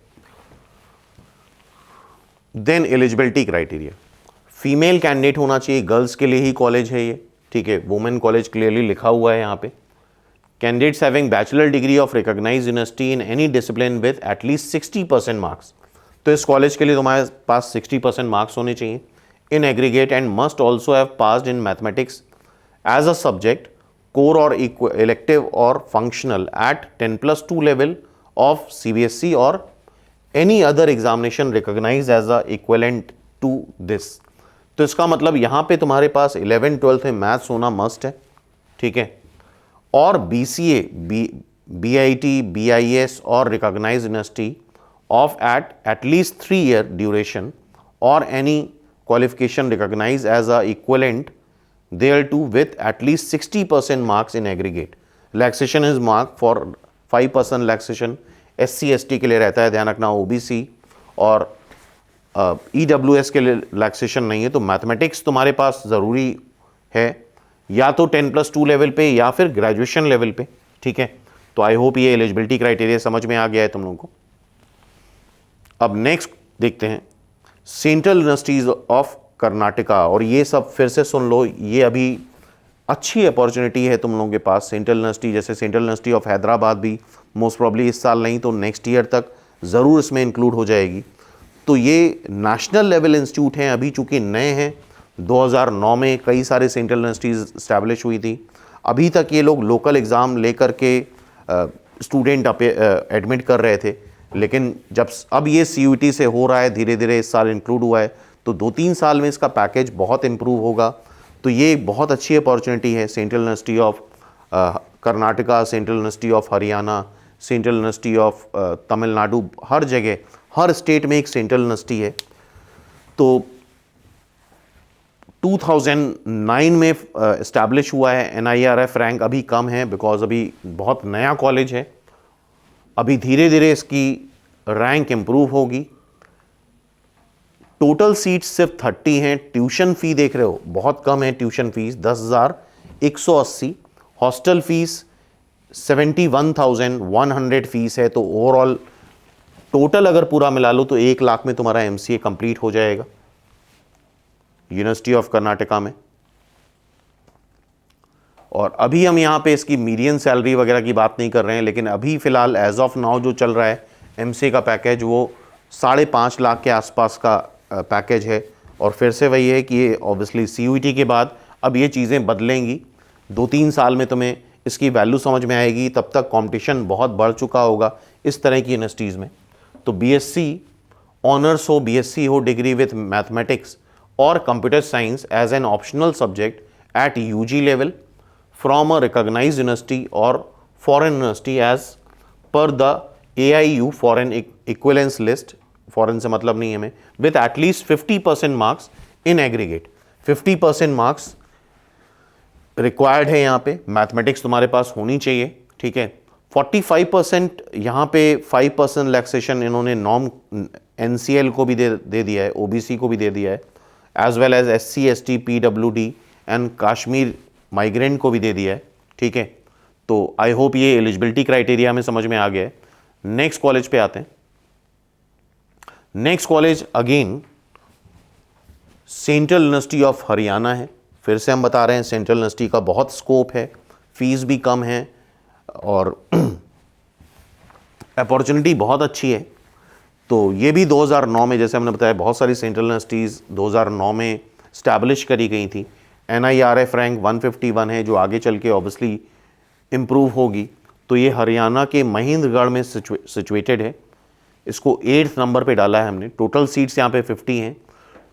Then eligibility criteria, female candidate होना चाहिए, गर्ल्स के लिए ही कॉलेज है ये, ठीक है। वुमेन कॉलेज क्लियरली लिखा हुआ है यहाँ पे। Candidates having bachelor degree of recognised university in any discipline with at least 60% marks, तो इस कॉलेज के लिए तुम्हारे पास 60% मार्क्स होने चाहिए in aggregate, and must also have passed in mathematics as a subject, core और इलेक्टिव और functional at 10+2 level of CBSE और any other examination recognise as a equivalent to this. तो इसका मतलब यहाँ पे तुम्हारे पास 11-12 में मैथ्स होना मस्ट है, ठीक है। और BCA, BIT, BIS और recognise university of at least 3 year duration or any qualification recognized as a equivalent thereto with at least 60% marks in aggregate. Relaxation is marked for 5% relaxation SC/ST के लिए रहता है, ध्यान रखना। OBC और EWS के लिए रिलैक्सेशन नहीं है। तो मैथमेटिक्स तुम्हारे पास ज़रूरी है, या तो 10+2 लेवल पे या फिर ग्रेजुएशन लेवल पे, ठीक है। तो आई होप ये एलिजिबिलिटी क्राइटेरिया समझ में आ गया है तुम लोगों को। अब नेक्स्ट देखते हैं सेंट्रल यूनिवर्सिटीज़ ऑफ कर्नाटका, और ये सब फिर से सुन लो, ये अभी अच्छी अपॉर्चुनिटी है तुम लोगों के पास। सेंट्रल यूनिवर्सिटी जैसे सेंट्रल यूनिवर्सिटी ऑफ हैदराबाद भी मोस्ट प्रॉब्ली इस साल नहीं तो नेक्स्ट ईयर तक ज़रूर इसमें इंक्लूड हो जाएगी। तो ये नेशनल लेवल इंस्टीट्यूट हैं, अभी चूँकि नए हैं, 2009 में कई सारे सेंट्रल यूनिवर्सिटीज़ इस्टेब्लिश हुई थी। अभी तक ये लोग लोकल एग्ज़ाम लेकर के स्टूडेंट एडमिट कर रहे थे, लेकिन जब अब ये CUET से हो रहा है, धीरे धीरे इस साल इंक्लूड हुआ है, तो 2-3 साल में इसका पैकेज बहुत इम्प्रूव होगा। तो ये बहुत अच्छी अपॉर्चुनिटी है। Central university of Karnataka, central university of Haryana, central university of Tamil Nadu, हर जगह, हर स्टेट में एक सेंट्रल यूनिवर्सिटी है। तो 2009 में इस्टेब्लिश हुआ है। NIRF रैंक अभी कम है बिकॉज अभी बहुत नया कॉलेज है, अभी धीरे धीरे इसकी रैंक इम्प्रूव होगी। टोटल सीट्स सिर्फ 30 हैं। ट्यूशन फ़ी देख रहे हो बहुत कम है, tuition fees 10,180, hostel fees 71,100 fees है। तो ओवरऑल टोटल अगर पूरा मिला लो तो 1 लाख में तुम्हारा MCA कंप्लीट हो जाएगा यूनिवर्सिटी ऑफ कर्नाटका में। और अभी हम यहाँ पे इसकी मीडियन सैलरी वगैरह की बात नहीं कर रहे हैं, लेकिन अभी फ़िलहाल एज ऑफ नाउ जो चल रहा है MCA का पैकेज वो 5.5 लाख के आसपास का पैकेज है। और फिर से वही है कि ये ऑब्वियसली CUET के बाद अब ये चीज़ें बदलेंगी, 2-3 साल में तुम्हें इसकी वैल्यू समझ में आएगी, तब तक कंपटीशन बहुत बढ़ चुका होगा इस तरह की यूनिवर्सिटीज़ में। तो BSc ऑनर्स हो, BSc हो डिग्री विथ मैथमेटिक्स और computer science as an optional subject at UG level from a recognized university or foreign university as per the AIU foreign equivalence list, foreign से मतलब नहीं है हमें, with at least 50% marks in aggregate। 50% marks required है यहाँ पे, mathematics तुम्हारे पास होनी चाहिए, ठीक है। 45% यहाँ पे 5% रिलैक्सेशन इन्होंने नॉर्म NCL को भी दे दिया है, OBC को भी दे दिया है, as well as SC ST PWD and Kashmir migrant को भी दे दिया है, ठीक है। तो आई होप ये एलिजिबिलिटी क्राइटेरिया में समझ में आ गया है। नेक्स्ट कॉलेज पे आते हैं। Next college again central university of Haryana है। फिर से हम बता रहे हैं सेंट्रल यूनिवर्सिटी का बहुत स्कोप है, फीस भी कम है और अपॉर्चुनिटी बहुत अच्छी है। तो ये भी 2009 में, जैसे हमने बताया, बहुत सारी सेंट्रल यूनिवर्सिटीज़ 2009 में स्टैब्लिश करी गई थी। NIRF रैंक 151 है जो आगे चल के ऑब्वियसली इम्प्रूव होगी। तो ये हरियाणा के महेंद्रगढ़ में सिचुएटेड है। इसको 8th नंबर पे डाला है हमने। टोटल सीट्स यहाँ पे 50 हैं।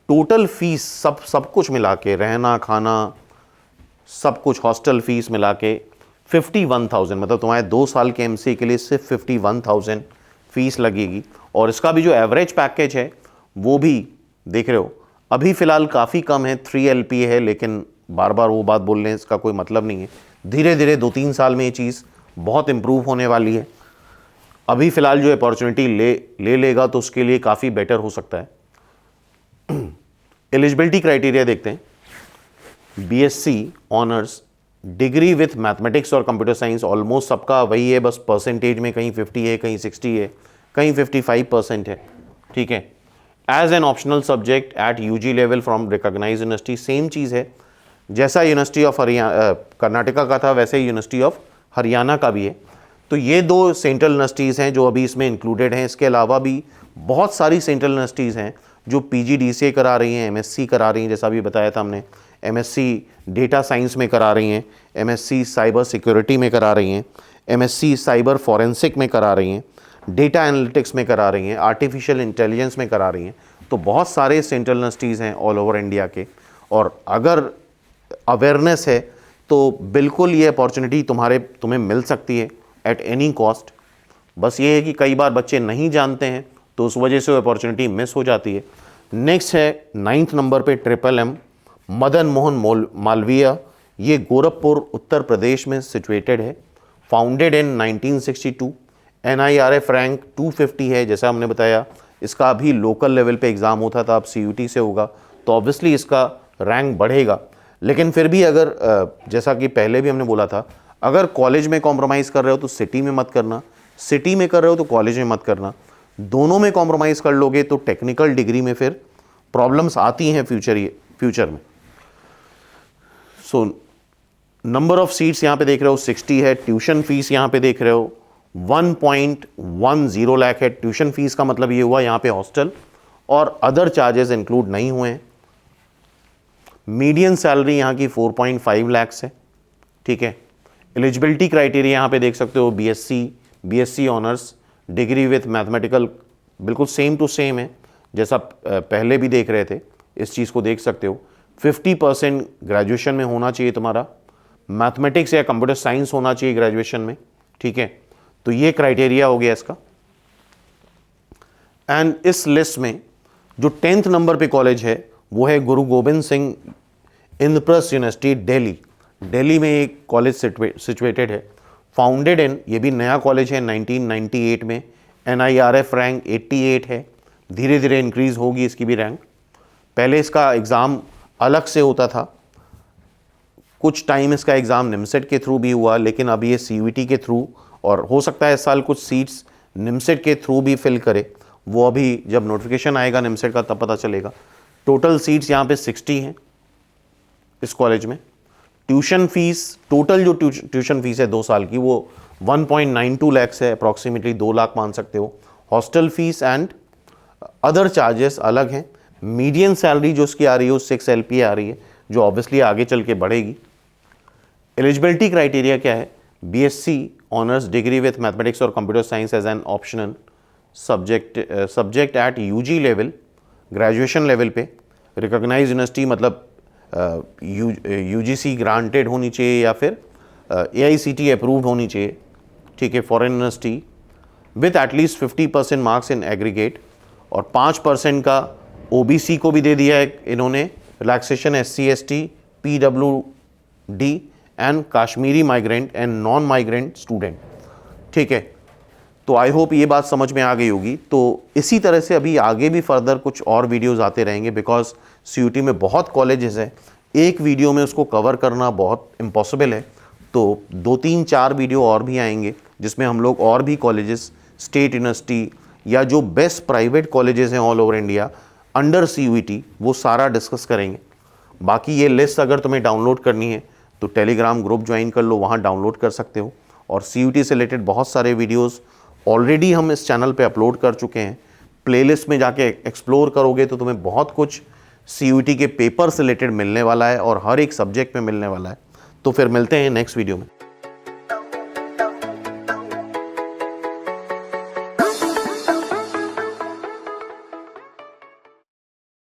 टोटल फीस सब कुछ मिला के, रहना खाना सब कुछ हॉस्टल फीस मिला के 51,000, मतलब तुम्हारे 2 साल के एमसीए के लिए सिर्फ 51,000 फीस लगेगी। और इसका भी जो एवरेज पैकेज है वो भी देख रहे हो, अभी फ़िलहाल काफ़ी कम है, 3 LPA है, लेकिन बार बार वो बात बोलने इसका कोई मतलब नहीं है। धीरे धीरे 2-3 साल में ये चीज़ बहुत इम्प्रूव होने वाली है। अभी फ़िलहाल जो अपॉर्चुनिटी ले लेगा तो उसके लिए काफ़ी बेटर हो सकता है। एलिजिबिलिटी क्राइटेरिया देखते हैं। BSc honours degree with mathematics और कंप्यूटर साइंस, ऑलमोस्ट सबका वही है, बस परसेंटेज में कहीं 50 है, कहीं 60 है, कहीं 55% है, ठीक है। As an optional subject at UG level from recognised university, same चीज़ है जैसा यूनिवर्सिटी ऑफ कर्नाटका का था वैसे ही यूनिवर्सिटी ऑफ हरियाणा का भी है। तो ये 2 सेंट्रल यूनिवर्सिटीज़ हैं जो अभी इसमें इंक्लूडेड हैं। इसके अलावा भी बहुत सारी सेंट्रल यूनिवर्सिटीज़ हैं जो PGDCA करा रही हैं, MSc करा रही हैं, जैसा भी बताया था हमने, MSc डेटा साइंस में करा रही हैं, MSc साइबर सिक्योरिटी में करा रही हैं, MSc साइबर फॉरेंसिक में करा रही हैं, डेटा एनालिटिक्स में करा रही हैं, आर्टिफिशियल इंटेलिजेंस में करा रही हैं। तो बहुत सारे सेंट्रल यूनिवर्सिटीज़ हैं ऑल ओवर इंडिया के, और अगर अवेयरनेस है तो बिल्कुल ये अपॉर्चुनिटी तुम्हें मिल सकती है एट एनी कॉस्ट। बस ये है कि कई बार बच्चे नहीं जानते हैं तो उस वजह से वो अपॉर्चुनिटी मिस हो जाती है। नेक्स्ट है 9th नंबर पे MMM मदन मोहन मालवीय, ये गोरखपुर उत्तर प्रदेश में सिचुएटेड है, फाउंडेड इन 1962, NIRF रैंक 250 है। जैसा हमने बताया इसका अभी लोकल लेवल पे एग्ज़ाम होता था, अब CUT से होगा, तो ऑब्वियसली इसका रैंक बढ़ेगा। लेकिन फिर भी अगर जैसा कि पहले भी हमने बोला था, अगर कॉलेज में कॉम्प्रोमाइज़ कर रहे हो तो सिटी में मत करना, सिटी में कर रहे हो तो कॉलेज में मत करना। दोनों में कॉम्प्रोमाइज़ कर लोगे तो टेक्निकल डिग्री में फिर प्रॉब्लम्स आती हैं फ्यूचर में। सो नंबर ऑफ सीट्स यहाँ पे देख रहे हो 60 है। ट्यूशन फीस यहाँ पे देख रहे हो 1.10 लाख है। ट्यूशन फीस का मतलब ये हुआ यहाँ पे हॉस्टल और अदर चार्जेस इंक्लूड नहीं हुए हैं। मीडियन सैलरी यहाँ की 4.5 लाख है, ठीक है। एलिजिबिलिटी क्राइटेरिया यहाँ पे देख सकते हो, BSc honours degree with mathematical, बिल्कुल सेम टू सेम है जैसा पहले भी देख रहे थे, इस चीज़ को देख सकते हो। 50% ग्रेजुएशन में होना चाहिए तुम्हारा, मैथमेटिक्स या कंप्यूटर साइंस होना चाहिए ग्रेजुएशन में, ठीक है। तो ये क्राइटेरिया हो गया इसका। एंड इस लिस्ट में जो 10th नंबर पे कॉलेज है वो है गुरु गोबिंद सिंह इंद्रप्रस्थ यूनिवर्सिटी दिल्ली में एक कॉलेज सिचुएटेड है, फाउंडेड इन, ये भी नया कॉलेज है, 1998 में। NIRF रैंक 88 है, धीरे धीरे इंक्रीज़ होगी इसकी भी रैंक। पहले इसका एग्ज़ाम अलग से होता था, कुछ टाइम इसका एग्ज़ाम निमसेट के थ्रू भी हुआ, लेकिन अब ये CUT के थ्रू, और हो सकता है इस साल कुछ सीट्स निमसेट के थ्रू भी फिल करे, वो अभी जब नोटिफिकेशन आएगा निमसेट का तब पता चलेगा। टोटल सीट्स यहाँ पे 60 हैं इस कॉलेज में। ट्यूशन फीस, टोटल जो ट्यूशन फीस है 2 साल की वो 1.92 लाख है, अप्रॉक्सीमेटली 2 लाख मान सकते हो। Hostel fees and other charges अलग हैं। मीडियन सैलरी जो उसकी आ रही है वो 6 LPA आ रही है, जो ऑब्वियसली आगे चल के बढ़ेगी। एलिजिबिलिटी क्राइटेरिया क्या है? BSc honours degree with mathematics और computer science as an optional subject at UG level, graduation level पे, रिकॉग्नाइज्ड यूनिवर्सिटी, मतलब UGC ग्रांटेड होनी चाहिए या फिर AICTE अप्रूव्ड होनी चाहिए, ठीक है, foreign university, with at least 50% marks in aggregate, और 5% का OBC को भी दे दिया है इन्होंने, relaxation SC ST PWD and Kashmiri migrant and non migrant student, ठीक है। तो आई होप ये बात समझ में आ गई होगी। तो इसी तरह से अभी आगे भी फर्दर कुछ और वीडियोस आते रहेंगे, बिकॉज CUT में बहुत कॉलेजेस हैं, एक वीडियो में उसको कवर करना बहुत इम्पॉसिबल है। तो 2-3-4 वीडियो और भी आएंगे जिसमें हम लोग और भी कॉलेजेस, स्टेट यूनिवर्सिटी या जो बेस्ट प्राइवेट कॉलेजेस हैं all over India under CUT, वो सारा डिस्कस करेंगे। बाकी ये लिस्ट अगर तुम्हें डाउनलोड करनी है तो टेलीग्राम ग्रुप ज्वाइन कर लो, वहाँ डाउनलोड कर सकते हो। और CUT से रिलेटेड बहुत सारे वीडियोस ऑलरेडी हम इस चैनल पे अपलोड कर चुके हैं। प्लेलिस्ट में जाके एक्सप्लोर करोगे तो तुम्हें बहुत कुछ CUT के पेपर से रिलेटेड मिलने वाला है और हर एक सब्जेक्ट में मिलने वाला है। तो फिर मिलते हैं नेक्स्ट वीडियो में।